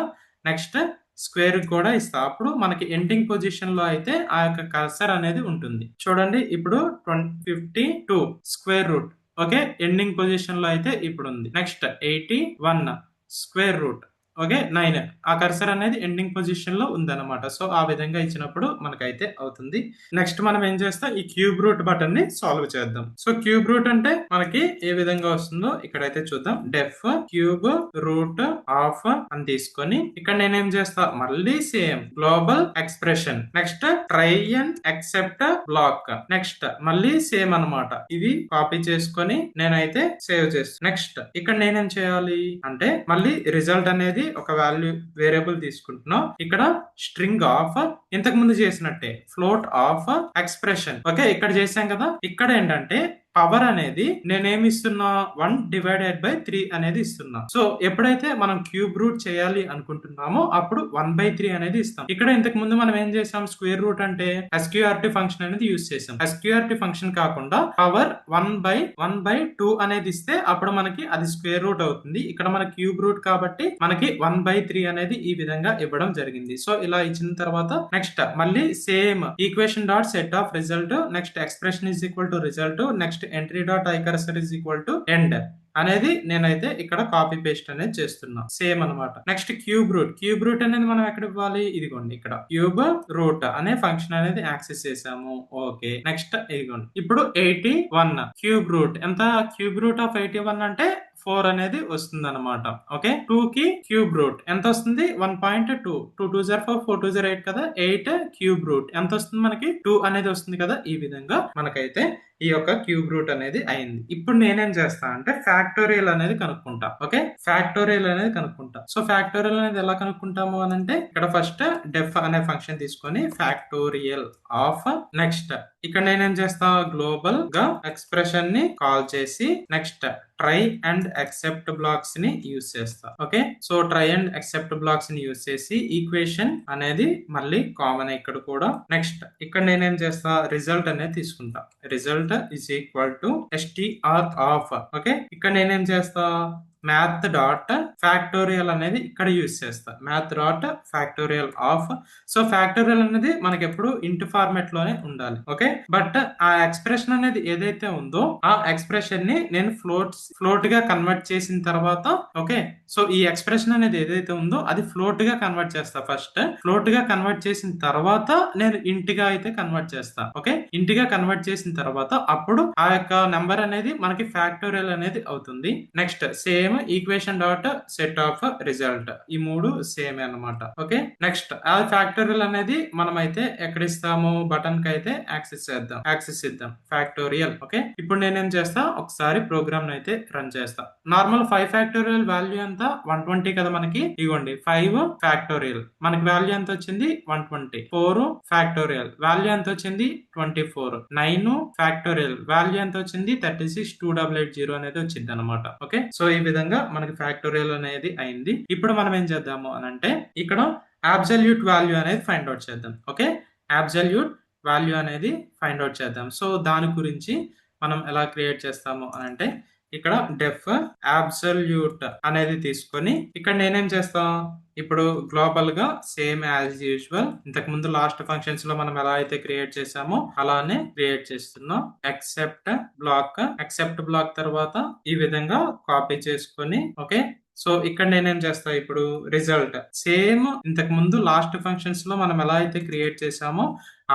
నెక్స్ట్ స్క్వేర్ కూడా ఇస్తా. అప్పుడు మనకి ఎండింగ్ పొజిషన్ లో అయితే ఆ యొక్క కర్సర్ అనేది ఉంటుంది. చూడండి ఇప్పుడు 52 square root, okay, ending position లో అయితే ఇప్పుడు ఉంది. నెక్స్ట్ 81 స్క్వేర్ రూట్, ఓకే, 9 ఆ కర్సర్ అనేది ఎండింగ్ పొజిషన్ లో ఉందన్నమాట. సో ఆ విధంగా ఇచ్చినప్పుడు మనకైతే అవుతుంది. నెక్స్ట్ మనం ఏం చేస్తాం, ఈ క్యూబ్ రూట్ బటన్ ని సాల్వ్ చేద్దాం. సో క్యూబ్ రూట్ అంటే మనకి ఏ విధంగా వస్తుందో ఇక్కడైతే చూద్దాం. డెఫ్ క్యూబ్ రూట్ ఆఫ్ అని తీసుకొని ఇక్కడ నేనేం చేస్తా, మళ్ళీ same global expression, next try and except block, next మళ్ళీ సేమ్ అన్నమాట. ఇవి కాపీ చేసుకొని నేనైతే సేవ్ చేస్తాను. నెక్స్ట్ ఇక్కడ నేనేం చేయాలి అంటే మళ్ళీ రిజల్ట్ అనేది ఒక వాల్యూ వేరియబుల్ తీసుకుంటున్నాం. ఇక్కడ స్ట్రింగ్ ఆఫ్ ఇంతకు ముందు చేసినట్టే ఫ్లోట్ ఆఫ్ ఎక్స్ప్రెషన్, ఓకే, ఇక్కడ చేసాం కదా. ఇక్కడ ఏంటంటే పవర్ అనేది నేనేమి ఇస్తున్నా, 1/3 అనేది ఇస్తున్నా. సో ఎప్పుడైతే మనం క్యూబ్ రూట్ చేయాలి అనుకుంటున్నామో అప్పుడు 1/3 అనేది ఇస్తాం. ఇక్కడ ఇంతకు ముందు మనం ఏం చేసాం, స్క్వేర్ రూట్ అంటే ఎస్క్యూఆర్టీ ఫంక్షన్ అనేది యూజ్ చేసాం. ఎస్క్యూఆర్టీ ఫంక్షన్ కాకుండా పవర్ 1/2 అనేది ఇస్తే అప్పుడు మనకి అది స్క్వేర్ రూట్ అవుతుంది. ఇక్కడ మన క్యూబ్ రూట్ కాబట్టి మనకి 1/3 అనేది ఈ విధంగా ఇవ్వడం జరిగింది. సో ఇలా ఇచ్చిన తర్వాత నెక్స్ట్ మళ్ళీ same equation dot set of result, next expression is equal to result, next entry dot I cursor is equal to end అనేది నేనైతే ఇక్కడ కాపీ పేస్ట్ అనేది చేస్తున్నా, సేమ్ అనమాట. నెక్స్ట్ క్యూబ్ రూట్ అనేది మనం ఎక్కడ ఇవ్వాలి, ఇదిగోండి ఇక్కడ క్యూబ్ రూట్ అనే ఫంక్షన్ అనేది యాక్సెస్ చేసాము. ఓకే, నెక్స్ట్ ఇదిగోండి ఇప్పుడు 81 క్యూబ్ రూట్ ఎంత, క్యూబ్ రూట్ ఆఫ్ 81 అంటే 4 అనేది వస్తుంది అనమాట. ఓకే, 2 కి క్యూబ్ రూట్ ఎంత వస్తుంది, 1.2, 2 2 4 4 2 8 కదా, 8 క్యూబ్ రూట్ ఎంత వస్తుంది మనకి, 2 అనేది వస్తుంది కదా. ఈ విధంగా మనకైతే ఈ యొక్క క్యూబ్ రూట్ అనేది అయింది. ఇప్పుడు నేనేం చేస్తా అంటే ఫ్యాక్టోరియల్ అనేది కనుక్కుంటా. ఓకే, ఫ్యాక్టోరియల్ అనేది కనుక్కుంటా. సో ఫ్యాక్టోరియల్ అనేది ఎలా కనుక్కుంటాము అని అంటే ఇక్కడ ఫస్ట్ డెఫ్ అనే ఫంక్షన్ తీసుకొని ఫ్యాక్టోరియల్ ఆఫ్, నెక్స్ట్ ఇక్కడ నేనేం చేస్తా, గ్లోబల్ గా ఎక్స్ప్రెషన్ ని కాల్ చేసి next try and except blocks ని యూజ్ చేస్తా. Okay, so try and except blocks ని యూజ్ చేసి ఈక్వేషన్ అనేది మళ్ళీ కామన్ ఇక్కడ కూడా. నెక్స్ట్ ఇక్కడ నేనేం చేస్తా, రిజల్ట్ అనేది తీసుకుంటా. Result is equal to STR of, okay, ఇక్కడ నేనేం చేస్తా, మ్యాథ్ డాట్ ఫ్యాక్టోరియల్ అనేది ఇక్కడ యూజ్ చేస్తా. Math dot factorial of. So factorial అనేది మనకి ఎప్పుడు ఇంట్ ఫార్మాట్ లోనే ఉండాలి. ఓకే, బట్ ఆ ఎక్స్ప్రెషన్ అనేది ఏదైతే ఉందో ఆ ఎక్స్ప్రెషన్ ని నేను ఫ్లోట్ గా కన్వర్ట్ చేసిన తర్వాత, ఓకే, సో ఈ ఎక్స్ప్రెషన్ అనేది ఏదైతే ఉందో అది ఫ్లోట్ గా కన్వర్ట్ చేస్తా. ఫస్ట్ ఫ్లోట్ గా కన్వర్ట్ చేసిన తర్వాత నేను ఇంట్ గా అయితే కన్వర్ట్ చేస్తా. ఓకే, ఇంట్ గా కన్వర్ట్ చేసిన తర్వాత అప్పుడు ఆ యొక్క నెంబర్ అనేది మనకి ఫ్యాక్టోరియల్ అనేది అవుతుంది. Next same equation dot set of result, ఈ మూడు సేమ్ అన్నమాట. ఓకే, నెక్స్ట్ ఆ ఫ్యాక్టోరియల్ అనేది మనం అయితే ఎక్కడ ఇస్తాము, బటన్ కి అయితే యాక్సెస్ ఇద్దాం ఫ్యాక్టోరియల్. ఓకే, ఇప్పుడు నేనేం చేస్తా, ఒకసారి ప్రోగ్రామ్ అయితే రన్ చేస్తా. నార్మల్ 5 ఫ్యాక్టోరియల్ వాల్యూ ఎంత, 120 కదా మనకి. ఇగోండి 5 ఫ్యాక్టోరియల్ మనకి వాల్యూ ఎంత వచ్చింది, 120. 4 ఫ్యాక్టోరియల్ వాల్యూ ఎంత వచ్చింది, 24. 9 ఫ్యాక్టోరియల్ వాల్యూ ఎంత వచ్చింది, 362880 అనేది వచ్చింది అనమాట. ఓకే, సో ఈ విధంగా మనకి ఫ్యాక్టోరియల్ అనేది అయింది. ఇప్పుడు మనం ఏం చేద్దాము అని అంటే ఇక్కడ అబ్సల్యూట్ వాల్యూ అనేది ఫైండ్ అవుట్ చేద్దాం. ఓకే, అబ్సల్యూట్ వాల్యూ అనేది ఫైండ్ అవుట్ చేద్దాం. సో దాని గురించి మనం ఎలా క్రియేట్ చేస్తాము అని అంటే ఇక్కడ డెఫ్ అబ్సల్యూట్ అనేది తీసుకొని ఇక్కడ నేనేం చేస్తా, ఇప్పుడు గ్లోబల్‌గా సేమ్ యాజ్ యూజువల్ ఇంతకుముందు లాస్ట్ ఫంక్షన్స్‌లో మనం ఎలా అయితే క్రియేట్ చేసామో అలానే క్రియేట్ చేస్తున్నాం. యాక్సెప్ట్ బ్లాక్ తర్వాత ఈ విధంగా కాపీ చేసుకొని ఓకే. సో ఇక్కడ నేనేం చేస్తా ఇప్పుడు రిజల్ట్ సేమ్ ఇంతకు ముందు లాస్ట్ ఫంక్షన్స్ లో మనం ఎలా అయితే క్రియేట్ చేసామో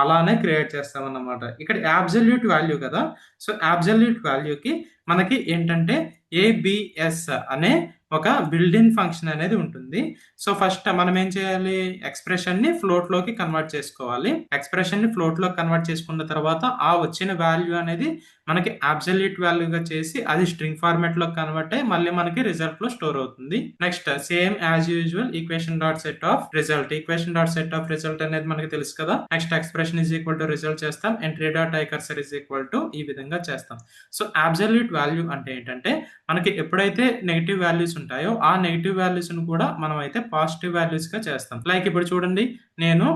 అలానే క్రియేట్ చేస్తాం అన్నమాట. ఇక్కడ అబ్సల్యూట్ వాల్యూ కదా, సో అబ్సల్యూట్ వాల్యూకి మనకి ఏంటంటే ఏబిఎస్ అనే ఒక బిల్డ్-ఇన్ ఫంక్షన్ అనేది ఉంటుంది. సో ఫస్ట్ మనం ఏం చేయాలి, ఎక్స్ప్రెషన్ ని ఫ్లోట్ లోకి కన్వర్ట్ చేసుకోవాలి. ఎక్స్ప్రెషన్ ని ఫ్లోట్ లో కన్వర్ట్ చేసుకున్న తర్వాత ఆ వచ్చిన వాల్యూ అనేది మనకి అబ్సల్యూట్ వాల్యూగా చేసి అది స్ట్రింగ్ ఫార్మాట్ లో కన్వర్ట్ అయ్యి మళ్ళీ మనకి రిజల్ట్ లో స్టోర్ అవుతుంది. Next same as usual equation dot set of result అనేది మనకి తెలుసు కదా. Next expression is equal to result చేస్తాం, entry dot I cursor is equal to ఈ విధంగా చేస్తాం. సో అబ్సల్యూట్ వాల్యూ అంటే ఏంటంటే మనకి ఎప్పుడైతే నెగిటివ్ వాల్యూస్ ఉంటాయో ఆ నెగిటివ్ వాల్యూస్ ను కూడా మనం అయితే పాజిటివ్ వాల్యూస్ గా చేస్తాం. లైక్ ఇప్పుడు చూడండి, నేను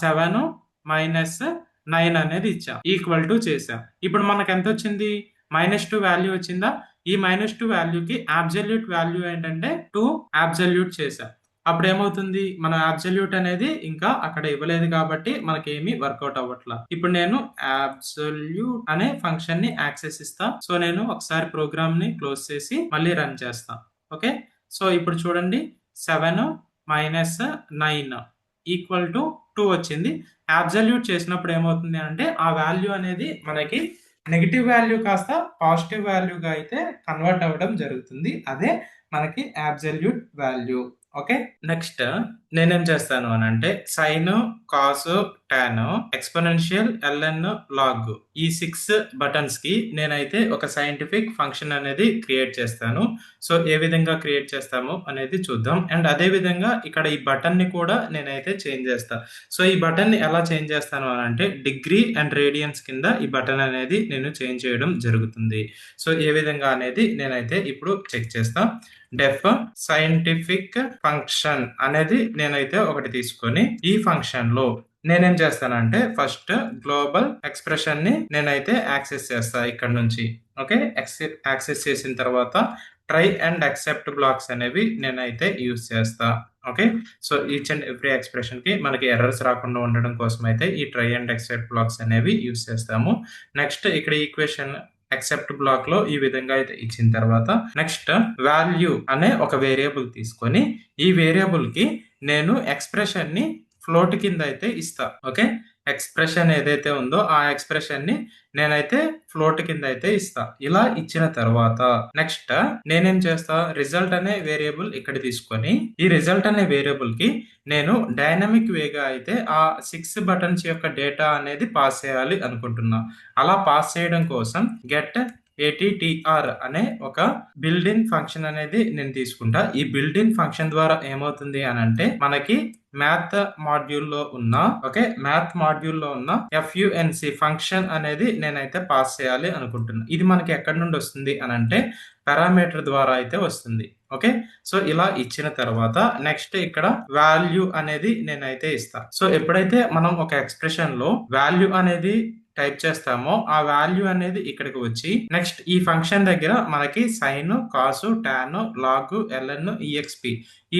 7 మైనస్ 9 అనేది ఇచ్చా, ఈక్వల్ టు చేసా. ఇప్పుడు మనకు ఎంత వచ్చింది, -2 వాల్యూ వచ్చిందా. ఈ -2 వాల్యూకి అబ్సల్యూట్ వాల్యూ ఏంటంటే 2 అబ్సల్యూట్ చేసా. అప్పుడు ఏమవుతుంది, మన అబ్సల్యూట్ అనేది ఇంకా అక్కడ ఇవ్వలేదు కాబట్టి మనకేమి వర్కౌట్ అవ్వట్లా. ఇప్పుడు నేను అబ్సల్యూట్ అనే ఫంక్షన్ ని యాక్సెస్ ఇస్తా. సో నేను ఒకసారి ప్రోగ్రామ్ ని క్లోజ్ చేసి మళ్ళీ రన్ చేస్తా. ఓకే, సో ఇప్పుడు చూడండి 7 మైనస్ 9 ఈక్వల్ టు 2 వచ్చింది. అబ్సల్యూట్ చేసినప్పుడు ఏమవుతుంది అంటే ఆ వాల్యూ అనేది మనకి నెగిటివ్ వాల్యూ కాస్త పాజిటివ్ వాల్యూగా అయితే కన్వర్ట్ అవ్వడం జరుగుతుంది. అదే మనకి అబ్సల్యూట్ వాల్యూ. ఓకే, నెక్స్ట్ నేనేం చేస్తాను అని అంటే sine, cos, tan, exponential, LN, log ఈ 6 బటన్స్ కి నేనైతే ఒక సైంటిఫిక్ ఫంక్షన్ అనేది క్రియేట్ చేస్తాను. సో ఏ విధంగా క్రియేట్ చేస్తాము అనేది చూద్దాం. అండ్ అదే విధంగా ఇక్కడ ఈ బటన్ ని కూడా నేనైతే చేంజ్ చేస్తాను. సో ఈ బటన్ ని ఎలా చేంజ్ చేస్తాను అని అంటే డిగ్రీ అండ్ రేడియన్స్ కింద ఈ బటన్ అనేది నేను చేంజ్ చేయడం జరుగుతుంది. సో ఏ విధంగా అనేది నేనైతే ఇప్పుడు చెక్ చేస్తా. డెఫ్ సైంటిఫిక్ ఫంక్షన్ అనేది నేనైతే ఒకటి తీసుకొని ఈ ఫంక్షన్ లో నేనేం చేస్తానంటే ఫస్ట్ గ్లోబల్ ఎక్స్ప్రెషన్ ని నేనైతే యాక్సెస్ చేస్తా ఇక్కడ నుంచి. ఓకే, యాక్సెస్ చేసిన తర్వాత ట్రై అండ్ యాక్సెప్ట్ బ్లాక్స్ అనేవి నేనైతే యూజ్ చేస్తా. Okay, so each and every expression కి మనకి ఎర్రర్స్ రాకుండా ఉండడం కోసం అయితే ఈ ట్రై అండ్ యాక్సెప్ట్ బ్లాక్స్ అనేవి యూజ్ చేస్తాము. నెక్స్ట్ ఇక్కడ ఈక్వేషన్ యాక్సెప్ట్ బ్లాక్ లో ఈ విధంగా అయితే ఇచ్చిన తర్వాత నెక్స్ట్ వాల్యూ అనే ఒక వేరియబుల్ తీసుకొని ఈ వేరియబుల్ కి నేను ఎక్స్ప్రెషన్ ని ఫ్లోట్ కింద అయితే ఇస్తా. ఓకే, ఎక్స్ప్రెషన్ ఏదైతే ఉందో ఆ ఎక్స్ప్రెషన్ ని నేనైతే ఫ్లోట్ కింద అయితే ఇస్తా. ఇలా ఇచ్చిన తర్వాత నెక్స్ట్ నేనేం చేస్తా, రిజల్ట్ అనే వేరియబుల్ ఇక్కడ తీసుకొని ఈ రిజల్ట్ అనే వేరియబుల్ కి నేను డైనమిక్ వేగా అయితే ఆ 6 బటన్స్ యొక్క డేటా అనేది పాస్ చేయాలి అనుకుంటున్నా. అలా పాస్ చేయడం కోసం గెట్ ATTR అనే ఒక బిల్డ్-ఇన్ ఫంక్షన్ అనేది నేను తీసుకుంటా. ఈ బిల్డ్-ఇన్ ఫంక్షన్ ద్వారా ఏమవుతుంది అని అంటే మనకి మ్యాథ్ మాడ్యూల్లో ఉన్న FUNC ఫంక్షన్ అనేది నేనైతే పాస్ చేయాలి అనుకుంటున్నా. ఇది మనకి ఎక్కడి నుండి వస్తుంది అని అంటే పారామీటర్ ద్వారా అయితే వస్తుంది. ఓకే, సో ఇలా ఇచ్చిన తర్వాత నెక్స్ట్ ఇక్కడ వాల్యూ అనేది నేనైతే ఇస్తా. సో ఎప్పుడైతే మనం ఒక ఎక్స్ప్రెషన్ లో వాల్యూ అనేది టైప్ చేస్తామో ఆ వాల్యూ అనేది ఇక్కడికి వచ్చి నెక్స్ట్ ఈ ఫంక్షన్ దగ్గర మనకి సైన్, కాసు, టాన్, లాగ్, ఎల్ఎన్, ఈఎక్స్పి ఈ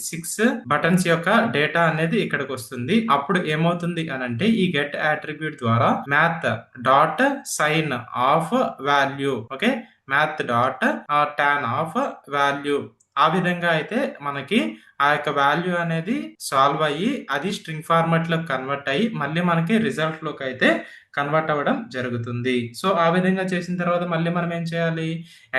6 బటన్స్ యొక్క డేటా అనేది ఇక్కడికి వస్తుంది. అప్పుడు ఏమవుతుంది అని అంటే ఈ గెట్ అట్రిబ్యూట్ ద్వారా math dot sine of value, okay, math dot tan of value ఆ విధంగా అయితే మనకి ఆ యొక్క వాల్యూ అనేది సాల్వ్ అయ్యి అది స్ట్రింగ్ ఫార్మాట్ లో కన్వర్ట్ అయ్యి మళ్ళీ మనకి రిజల్ట్ లోకి అయితే కన్వర్ట్ అవ్వడం జరుగుతుంది. సో ఆ విధంగా చేసిన తర్వాత మళ్ళీ మనం ఏం చేయాలి,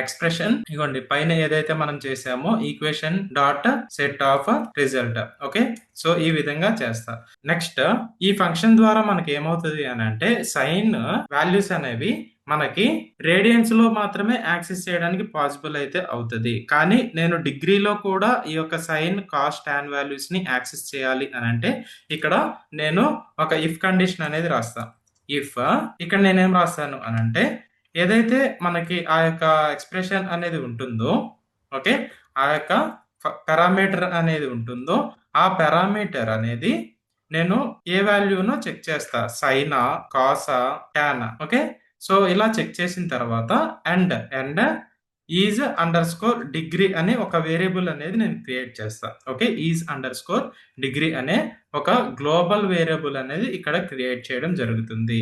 ఎక్స్ప్రెషన్ ఇగోండి పైన ఏదైతే మనం చేసామో equation dot set of result. Okay, so ఈ విధంగా చేస్తా. నెక్స్ట్ ఈ ఫంక్షన్ ద్వారా మనకి ఏమవుతుంది అని అంటే సైన్ వాల్యూస్ అనేవి మనకి రేడియన్స్ లో మాత్రమే యాక్సెస్ చేయడానికి పాసిబుల్ అయితే అవుతుంది. కానీ నేను డిగ్రీలో కూడా ఈ యొక్క సైన్, కాస్, టాన్ వాల్యూస్ ని యాక్సెస్ చేయాలి అని అంటే ఇక్కడ నేను ఒక ఇఫ్ కండిషన్ అనేది రాస్తా. ఇఫ్ ఇక్కడ నేనేం రాస్తాను అని అంటే ఏదైతే మనకి ఆ యొక్క ఎక్స్ప్రెషన్ అనేది ఉంటుందో, ఓకే, ఆ యొక్క పారామీటర్ అనేది ఉంటుందో ఆ పారామీటర్ అనేది నేను ఏ వాల్యూనో చెక్ చేస్తా, Saina, Kasa, tan. Okay, so ఇలా చెక్ చేసిన తర్వాత and is under score degree అనే ఒక వేరియబుల్ అనేది నేను క్రియేట్ చేస్తా. Okay, is under score degree అనే ఒక గ్లోబల్ వేరియబుల్ అనేది ఇక్కడ క్రియేట్ చేయడం జరుగుతుంది.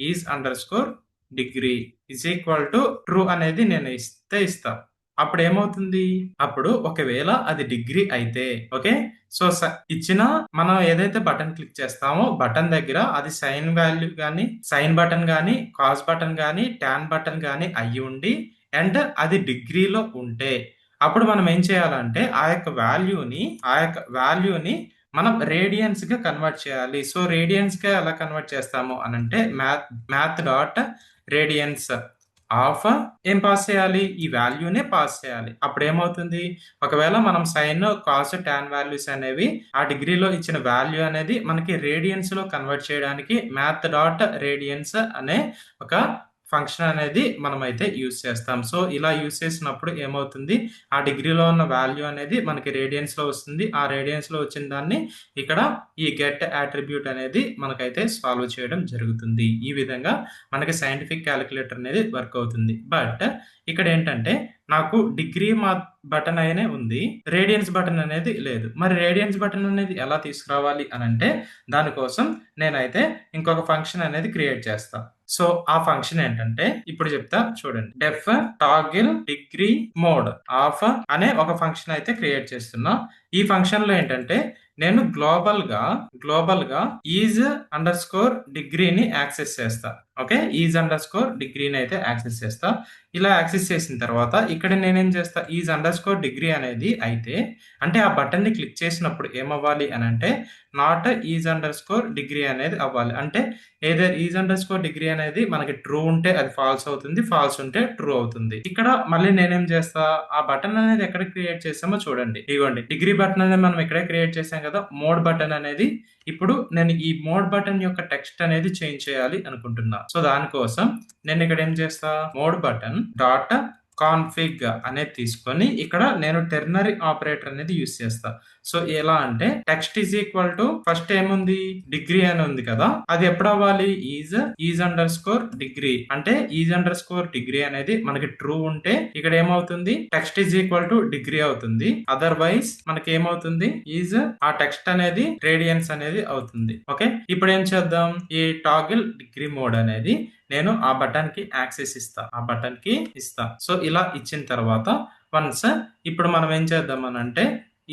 Is under score degree is equal to true అనేది నేను ఇస్తా. అప్పుడు ఏమవుతుంది, అప్పుడు ఒకవేళ అది డిగ్రీ అయితే ఓకే, సో ఇచ్చిన మనం ఏదైతే బటన్ క్లిక్ చేస్తామో బటన్ దగ్గర అది సైన్ వాల్యూ కానీ, సైన్ బటన్ కానీ, కాస్ బటన్ కానీ, టాన్ బటన్ కానీ అయ్యి ఉండి అండ్ అది డిగ్రీలో ఉంటే అప్పుడు మనం ఏం చేయాలంటే ఆ యొక్క వాల్యూని మనం రేడియన్స్ గా కన్వర్ట్ చేయాలి. సో రేడియన్స్ గా ఎలా కన్వర్ట్ చేస్తాము అని అంటే మ్యాథ్ డాట్ రేడియన్స్ ఆఫ్ ఏం పాస్ చేయాలి, ఈ వాల్యూనే పాస్ చేయాలి. అప్పుడు ఏమవుతుంది, ఒకవేళ మనం సైన్ కాస్ టాన్ వాల్యూస్ అనేవి ఆ డిగ్రీలో ఇచ్చిన వాల్యూ అనేది మనకి రేడియన్స్ లో కన్వర్ట్ చేయడానికి మ్యాథ్ డాట్ రేడియన్స్ అనే ఒక ఫంక్షన్ అనేది మనమైతే యూజ్ చేస్తాం. సో ఇలా యూజ్ చేసినప్పుడు ఏమవుతుంది, ఆ డిగ్రీలో ఉన్న వాల్యూ అనేది మనకి రేడియన్స్ లో వస్తుంది. ఆ రేడియన్స్ లో వచ్చిన దాన్ని ఇక్కడ ఈ గెట్ అట్రిబ్యూట్ అనేది మనకైతే సాల్వ్ చేయడం జరుగుతుంది. ఈ విధంగా మనకి సైంటిఫిక్ క్యాలిక్యులేటర్ అనేది వర్క్ అవుతుంది. బట్ ఇక్కడ ఏంటంటే నాకు డిగ్రీ బటన్ అయినే ఉంది, రేడియన్స్ బటన్ అనేది లేదు. మరి రేడియన్స్ బటన్ అనేది ఎలా తీసుకురావాలి అని అంటే దానికోసం నేనైతే ఇంకొక ఫంక్షన్ అనేది క్రియేట్ చేస్తా. సో ఆ ఫంక్షన్ ఏంటంటే ఇప్పుడు చెప్తా చూడండి. డెఫ్ టాగిల్ డిగ్రీ మోడ్ ఆఫ్ అనే ఒక ఫంక్షన్ అయితే క్రియేట్ చేస్తున్నా. ఈ ఫంక్షన్ లో ఏంటంటే నేను గ్లోబల్ గా ఈజ్ అండర్ స్కోర్ డిగ్రీని యాక్సెస్ చేస్తా. ఓకే, ఈజ్ అండర్ స్కోర్ డిగ్రీని అయితే యాక్సెస్ చేస్తా. ఇలా యాక్సెస్ చేసిన తర్వాత ఇక్కడ నేనేం చేస్తా, ఈజ్ అండర్ స్కోర్ డిగ్రీ అనేది అయితే అంటే ఆ బటన్ ని క్లిక్ చేసినప్పుడు ఏమవ్వాలి అని అంటే not is under score degree అనేది అవ్వాలి. అంటే either is under score degree అనేది మనకి ట్రూ ఉంటే అది ఫాల్స్ అవుతుంది, ఫాల్స్ ఉంటే ట్రూ అవుతుంది. ఇక్కడ మళ్ళీ నేనేం చేస్తా, ఆ బటన్ అనేది ఎక్కడ క్రియేట్ చేసామో చూడండి. ఇదిగోండి డిగ్రీ బటన్ అనేది మనం ఇక్కడే క్రియేట్ చేసాం కదా. మోడ్ బటన్ అనేది ఇప్పుడు నేను ఈ మోడ్ బటన్ యొక్క టెక్స్ట్ అనేది చేంజ్ చేయాలి అనుకుంటున్నా. సో దానికోసం నేను ఇక్కడ ఏం చేస్తా, మోడ్ బటన్ డాట్ కాన్ఫిగ్ అనేది తీసుకొని ఇక్కడ నేను టెర్నరీ ఆపరేటర్ అనేది యూస్ చేస్తా. సో ఎలా అంటే text is equal to first ఏముంది, డిగ్రీ అని ఉంది కదా, అది ఎప్పుడు అవ్వాలి, ఈజ్ అండర్ స్కోర్ డిగ్రీ. అంటే ఈజ్ అండర్ స్కోర్ డిగ్రీ అనేది మనకి ట్రూ ఉంటే ఇక్కడ ఏమవుతుంది, text is equal to degree అవుతుంది. అదర్వైజ్ మనకి ఏమవుతుంది, ఈజ్ ఆ టెక్స్ట్ అనేది రేడియన్స్ అనేది అవుతుంది. ఓకే, ఇప్పుడు ఏం చేద్దాం, ఈ టాగిల్ డిగ్రీ మోడ్ అనేది నేను ఆ బటన్ కి యాక్సెస్ ఇస్తా. సో ఇలా ఇచ్చిన తర్వాత వన్స్ ఇప్పుడు మనం ఏం చేద్దాం అని అంటే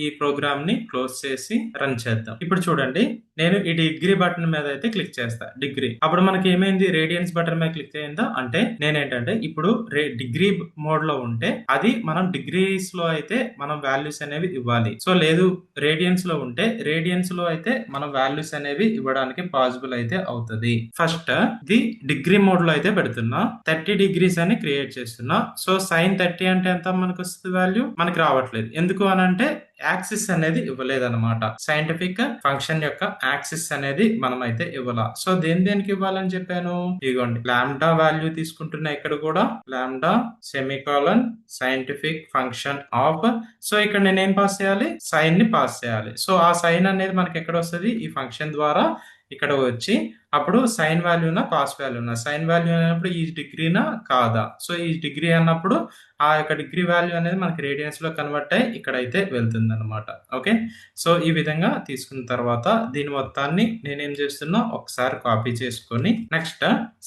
ఈ ప్రోగ్రామ్ ని క్లోజ్ చేసి రన్ చేద్దాం. ఇప్పుడు చూడండి, నేను ఈ డిగ్రీ బటన్ మీద అయితే క్లిక్ చేస్తా. డిగ్రీ అప్పుడు మనకి ఏమైంది, రేడియన్స్ బటన్ మీద క్లిక్ అయిందా అంటే నేనేంటంటే ఇప్పుడు డిగ్రీ మోడ్ లో ఉంటే అది మనం డిగ్రీస్ లో అయితే మనం వాల్యూస్ అనేవి ఇవ్వాలి. సో లేదు రేడియన్స్ లో ఉంటే రేడియన్స్ లో అయితే మనం వాల్యూస్ అనేవి ఇవ్వడానికి పాసిబుల్ అయితే అవుతుంది. ఫస్ట్ ది డిగ్రీ మోడ్ లో అయితే పెడుతున్నా, 30 డిగ్రీస్ అని క్రియేట్ చేస్తున్నా. సో సైన్ 30 అంటే ఎంత మనకు వస్తుంది వాల్యూ, మనకి రావట్లేదు. ఎందుకు అని అంటే యాక్సిస్ అనేది ఇవ్వలేదన్నమాట. సైంటిఫిక్ ఫంక్షన్ యొక్క యాక్సిస్ అనేది మనం అయితే ఇవ్వాల. సో దేనికి ఇవ్వాలని చెప్పాను, ఇదిగోండి లాంబ్డా వాల్యూ తీసుకుంటున్నా. ఇక్కడ కూడా lambda semicolon scientific function of. So ఇక్కడ నేనేం పాస్ చేయాలి, సైన్ ని పాస్ చేయాలి. సో ఆ సైన్ అనేది మనకి ఎక్కడ వస్తుంది, ఈ ఫంక్షన్ ద్వారా ఇక్కడ వచ్చి అప్పుడు సైన్ వాల్యూనా కాస్ వాల్యూనా, సైన్ వాల్యూ అన్నప్పుడు ఈ డిగ్రీనా కాదా. సో ఈ డిగ్రీ అన్నప్పుడు ఆ యొక్క డిగ్రీ వాల్యూ అనేది మనకి రేడియన్స్ లో కన్వర్ట్ అయ్యి ఇక్కడైతే వెళ్తుంది అనమాట. ఓకే, సో ఈ విధంగా తీసుకున్న తర్వాత దీని మొత్తాన్ని నేనేం చేస్తున్నా ఒకసారి కాపీ చేసుకొని నెక్స్ట్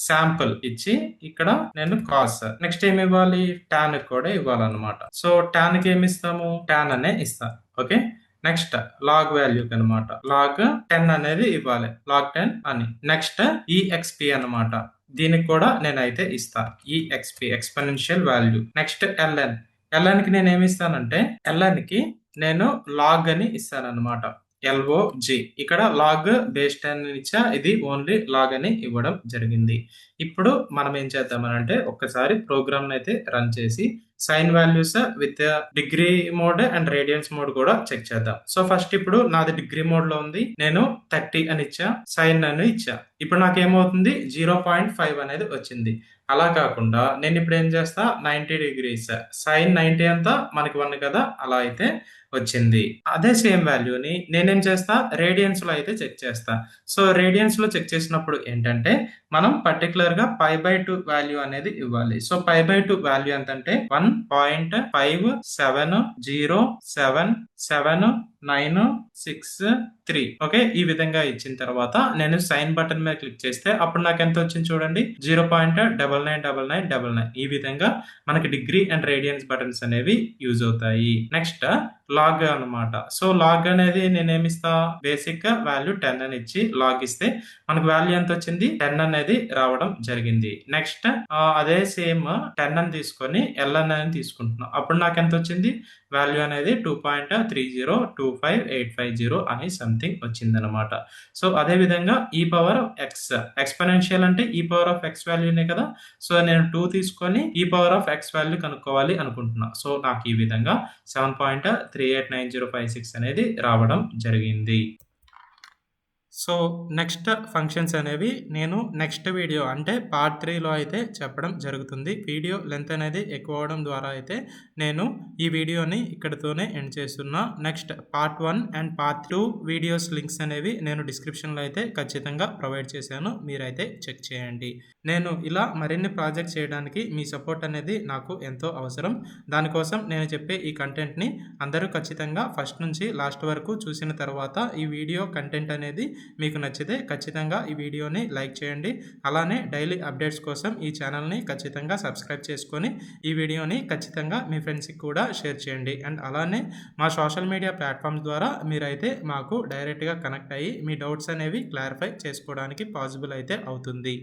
శాంపుల్ ఇచ్చి ఇక్కడ నేను కాస్ నెక్స్ట్ ఏమి ఇవ్వాలి, టాన్ కూడా ఇవ్వాలన్నమాట. సో టాన్ కి ఏమి ఇస్తాము, టాన్ అనే ఇస్తాం. ఓకే, నెక్స్ట్ లాగ్ వాల్యూ అనమాట లాగ్ 10 అనేది ఇవ్వాలి, లాగ్ 10 అని. నెక్స్ట్ ఈఎక్స్పి అనమాట, దీనికి కూడా నేనైతే ఇస్తా EXP exponential value. Next LN కి నేను ఏమి ఇస్తానంటే ఎల్ఎన్ కి నేను లాగ్ అని ఇస్తాను అనమాట, LOG. ఇక్కడ లాగ్ బేస్ 10 ఇచ్చా, ఇది ఓన్లీ లాగ్ అని ఇవ్వడం జరిగింది. ఇప్పుడు మనం ఏం చేద్దామనంటే ఒక్కసారి ప్రోగ్రామ్ అయితే రన్ చేసి sine values with degree mode and radians mode కూడా చెక్ చేద్దాం. సో ఫస్ట్ ఇప్పుడు నాది డిగ్రీ మోడ్ లో ఉంది, నేను 30 అని ఇచ్చా, సైన్ అని ఇచ్చా. ఇప్పుడు నాకు ఏమవుతుంది, 0.5 అనేది వచ్చింది. అలా కాకుండా నేను ఇప్పుడు ఏం చేస్తా, 90 డిగ్రీస్ సైన్ 90 అంతా మనకి 1 కదా, అలా అయితే వచ్చింది. అదే సేమ్ వాల్యూని నేనేం చేస్తా, రేడియన్స్ లో అయితే చెక్ చేస్తా. సో రేడియన్స్ లో చెక్ చేసినప్పుడు ఏంటంటే మనం పర్టికులర్ పర్టిక్యులర్‌గా π/2 వాల్యూ అనేది ఇవ్వాలి. సో, π/2 వాల్యూ ఎంతంటే 1.57077963 ఓకే. ఈ విధంగా ఇచ్చిన తర్వాత నేను సైన్ బటన్ మీద క్లిక్ చేస్తే అప్పుడు నాకెంత వచ్చింది చూడండి 0.999999 ఈ విధంగా మనకి డిగ్రీ అండ్ రేడియన్స్ బటన్స్ అనేవి యూజ్ అవుతాయి. నెక్స్ట్ లాగ్ అన్నమాట. సో, లాగ్ అనేది నేనేమిస్తా బేసిక్‌గా వాల్యూ 10 అని ఇచ్చి లాగ్ ఇస్తే మనకు వాల్యూ ఎంతొచ్చింది 10 అనేది రావడం జరిగింది. నెక్స్ట్ అదే సేమ్ 10 అని తీసుకొని ఎల్ఎన్ అని తీసుకుంటున్నా. అప్పుడు నాకెంతొచ్చింది వాల్యూ అనేది 2.3025850 అని సంథింగ్ వచ్చిందనమాట. సో, అదే విధంగా ఎక్స్‌పోనెన్షియల్ అంటే ఎక్స్ వాల్యూనే కదా! సో, నేను 2 తీసుకొని ఎక్స్ వాల్యూ కనుక్కోవాలి అనుకుంటున్నా. సో, నాకు ఈ విధంగా 7.389056 అనేది రావడం జరిగింది. సో, నెక్స్ట్ ఫంక్షన్స్ అనేవి నేను నెక్స్ట్ వీడియో అంటే పార్ట్ 3లో అయితే చెప్పడం జరుగుతుంది. వీడియో లెంత్ అనేది ఎక్కువ అవ్వడం ద్వారా అయితే నేను ఈ వీడియోని ఇక్కడితోనే ఎండ్ చేస్తున్నా. Next part 1 and part 2 videos links అనేవి నేను డిస్క్రిప్షన్‌లో అయితే ఖచ్చితంగా ప్రొవైడ్ చేశాను. మీరైతే చెక్ చేయండి. నేను ఇలా మరిన్ని ప్రాజెక్ట్స్ చేయడానికి మీ సపోర్ట్ అనేది నాకు ఎంతో అవసరం. దానికోసం నేను చెప్పే ఈ కంటెంట్‌ని అందరూ ఖచ్చితంగా ఫస్ట్ నుంచి లాస్ట్ వరకు చూసిన తర్వాత ఈ వీడియో కంటెంట్ అనేది మీకు నచ్చితే ఖచ్చితంగా ఈ వీడియోని లైక్ చేయండి. అలానే డైలీ అప్డేట్స్ కోసం ఈ ఛానల్‌ని ఖచ్చితంగా సబ్స్క్రైబ్ చేసుకొని ఈ వీడియోని ఖచ్చితంగా మీ ఫ్రెండ్స్‌కి కూడా షేర్ చేయండి. అండ్ అలానే మా సోషల్ మీడియా ప్లాట్‌ఫామ్స్ ద్వారా మీరైతే మాకు డైరెక్ట్‌గా కనెక్ట్ అయ్యి మీ డౌట్స్ అనేవి క్లారిఫై చేసుకోవడానికి పాసిబుల్ అయితే అవుతుంది.